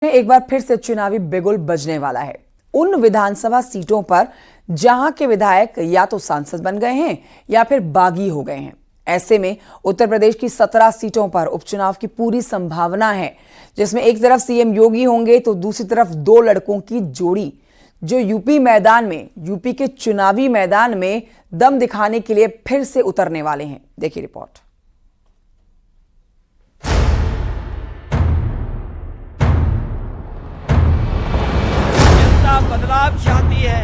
एक बार फिर से चुनावी बिगुल बजने वाला है उन विधानसभा सीटों पर जहां के विधायक या तो सांसद बन गए हैं या फिर बागी हो गए हैं। ऐसे में उत्तर प्रदेश की 17 सीटों पर उपचुनाव की पूरी संभावना है, जिसमें एक तरफ सीएम योगी होंगे तो दूसरी तरफ दो लड़कों की जोड़ी जो यूपी के चुनावी मैदान में दम दिखाने के लिए फिर से उतरने वाले हैं। देखिए रिपोर्ट। बदलाव चाहती है।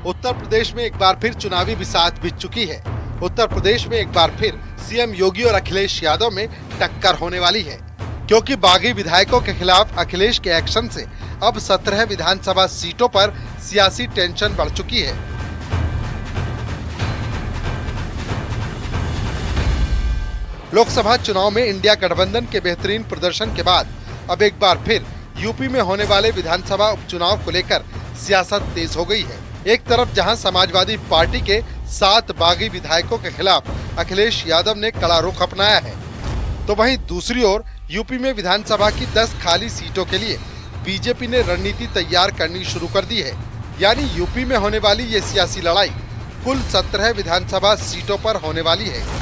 उत्तर प्रदेश में एक बार फिर चुनावी बिसात बीत चुकी है। उत्तर प्रदेश में एक बार फिर सीएम योगी और अखिलेश यादव में टक्कर होने वाली है, क्योंकि बागी विधायकों के खिलाफ अखिलेश के एक्शन से अब 17 विधानसभा सीटों पर सियासी टेंशन बढ़ चुकी है। लोकसभा चुनाव में इंडिया गठबंधन के बेहतरीन प्रदर्शन के बाद अब एक बार फिर यूपी में होने वाले विधानसभा उपचुनाव को लेकर सियासत तेज हो गई है। एक तरफ जहां समाजवादी पार्टी के 7 बागी विधायकों के खिलाफ अखिलेश यादव ने कड़ा रुख अपनाया है, तो वहीं दूसरी ओर यूपी में विधानसभा की 10 खाली सीटों के लिए बीजेपी ने रणनीति तैयार करनी शुरू कर दी है। यानी यूपी में होने वाली ये सियासी लड़ाई कुल 17 विधानसभा सीटों पर होने वाली है।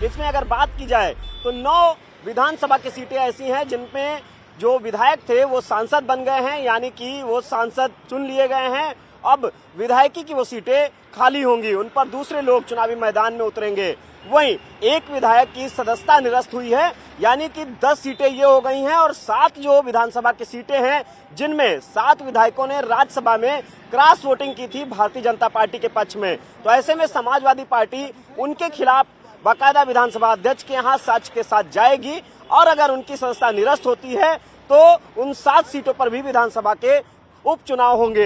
इसमें अगर बात की जाए तो 9 विधानसभा की सीटें ऐसी हैं जिनमें जो विधायक थे वो सांसद बन गए हैं, यानी कि वो सांसद चुन लिए गए हैं। अब विधायकी की वो सीटें खाली होंगी, उन पर दूसरे लोग चुनावी मैदान में उतरेंगे। वहीं एक विधायक की सदस्यता निरस्त हुई है, यानी कि 10 सीटें ये हो गई हैं और 7 जो विधानसभा की सीटें हैं जिनमें 7 विधायकों ने राज्यसभा में क्रॉस वोटिंग की थी भारतीय जनता पार्टी के पक्ष में। तो ऐसे में समाजवादी पार्टी उनके खिलाफ बाकायदा विधानसभा अध्यक्ष के यहाँ सच के साथ जाएगी और अगर उनकी सदस्यता निरस्त होती है तो उन 7 सीटों पर भी विधानसभा के उपचुनाव होंगे।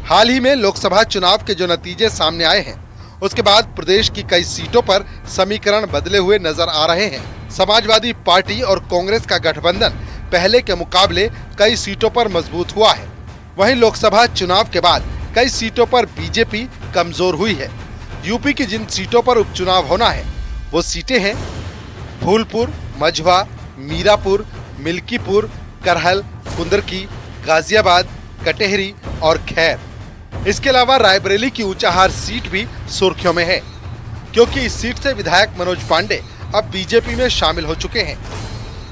हाल ही में लोकसभा चुनाव के जो नतीजे सामने आए हैं, उसके बाद प्रदेश की कई सीटों पर समीकरण बदले हुए नजर आ रहे हैं। समाजवादी पार्टी और कांग्रेस का गठबंधन पहले के मुकाबले कई सीटों पर मजबूत हुआ है। वहीं लोकसभा चुनाव के बाद कई सीटों पर बीजेपी कमजोर हुई है। यूपी की जिन सीटों पर उपचुनाव होना है वो सीटें हैं फूलपुर, मझवा, मीरापुर, मिल्कीपुर, करहल, कुंदरकी, गाजियाबाद, कटेहरी और खैर। इसके अलावा रायबरेली की ऊंचाहार सीट भी सुर्खियों में है, क्योंकि इस सीट से विधायक मनोज पांडे अब बीजेपी में शामिल हो चुके हैं,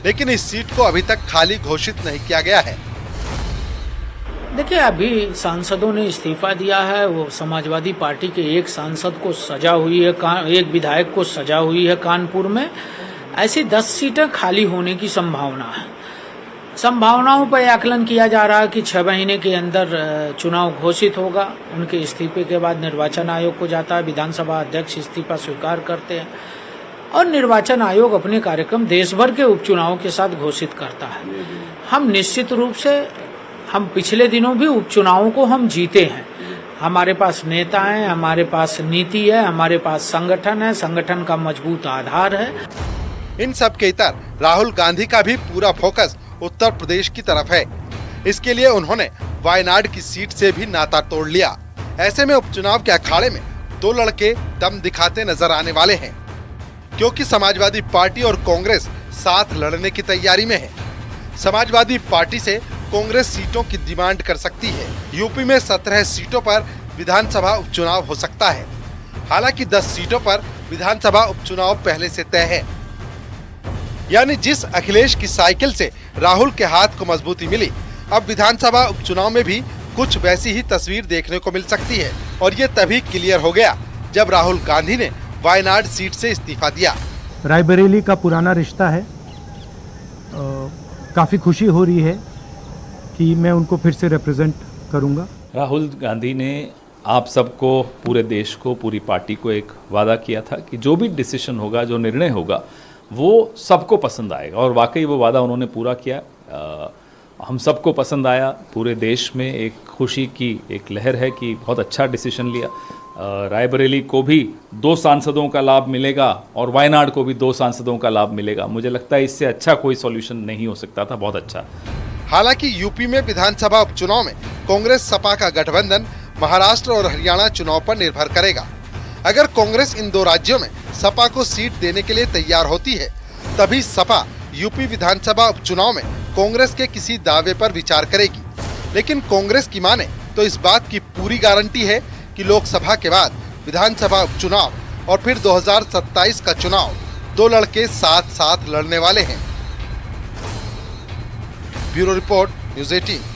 लेकिन इस सीट को अभी तक खाली घोषित नहीं किया गया है। देखिए, अभी सांसदों ने इस्तीफा दिया है। वो समाजवादी पार्टी के एक सांसद को सजा हुई है, एक विधायक को सजा हुई है कानपुर में। ऐसी 10 सीटें खाली होने की संभावना है। संभावनाओं पर आकलन किया जा रहा है कि 6 महीने के अंदर चुनाव घोषित होगा। उनके इस्तीफे के बाद निर्वाचन आयोग को जाता है, विधानसभा अध्यक्ष इस्तीफा स्वीकार करते हैं और निर्वाचन आयोग अपने कार्यक्रम देश भर के उपचुनाव के साथ घोषित करता है। हम निश्चित रूप से हम पिछले दिनों भी उपचुनावों को हम जीते हैं। हमारे पास नेता हैं, हमारे पास नीति है, हमारे पास संगठन है, संगठन का मजबूत आधार है। इन सब के इतर राहुल गांधी का भी पूरा फोकस उत्तर प्रदेश की तरफ है। इसके लिए उन्होंने वायनाड की सीट से भी नाता तोड़ लिया। ऐसे में उपचुनाव के अखाड़े में 2 लड़के दम दिखाते नजर आने वाले हैं, क्योंकि समाजवादी पार्टी और कांग्रेस साथ लड़ने की तैयारी में है। समाजवादी पार्टी से कांग्रेस सीटों की डिमांड कर सकती है। यूपी में 17 सीटों पर विधानसभा उपचुनाव हो सकता है। हालांकि 10 सीटों पर विधानसभा उपचुनाव पहले से तय है। यानी जिस अखिलेश की साइकिल से राहुल के हाथ को मजबूती मिली, अब विधानसभा उपचुनाव में भी कुछ वैसी ही तस्वीर देखने को मिल सकती है। और ये तभी क्लियर हो गया जब राहुल गांधी ने वायनाड सीट से इस्तीफा दिया। रायबरेली का पुराना रिश्ता है, काफी खुशी हो रही है कि मैं उनको फिर से रिप्रेजेंट करूंगा। राहुल गांधी ने आप सबको, पूरे देश को, पूरी पार्टी को एक वादा किया था कि जो भी डिसीजन होगा, जो निर्णय होगा, वो सबको पसंद आएगा और वाकई वो वादा उन्होंने पूरा किया। हम सबको पसंद आया। पूरे देश में एक खुशी की एक लहर है कि बहुत अच्छा डिसीजन लिया। रायबरेली को भी 2 सांसदों का लाभ मिलेगा और वायनाड को भी 2 सांसदों का लाभ मिलेगा। मुझे लगता है इससे अच्छा कोई सॉल्यूशन नहीं हो सकता था। बहुत अच्छा। हालांकि यूपी में विधानसभा उपचुनाव में कांग्रेस सपा का गठबंधन महाराष्ट्र और हरियाणा चुनाव पर निर्भर करेगा। अगर कांग्रेस इन 2 राज्यों में सपा को सीट देने के लिए तैयार होती है, तभी सपा यूपी विधानसभा उपचुनाव में कांग्रेस के किसी दावे पर विचार करेगी। लेकिन कांग्रेस की माने तो इस बात की पूरी गारंटी है कि लोकसभा के बाद विधानसभा उपचुनाव और फिर 2027 का चुनाव 2 लड़के साथ साथ लड़ने वाले हैं। Bureau report, news 18।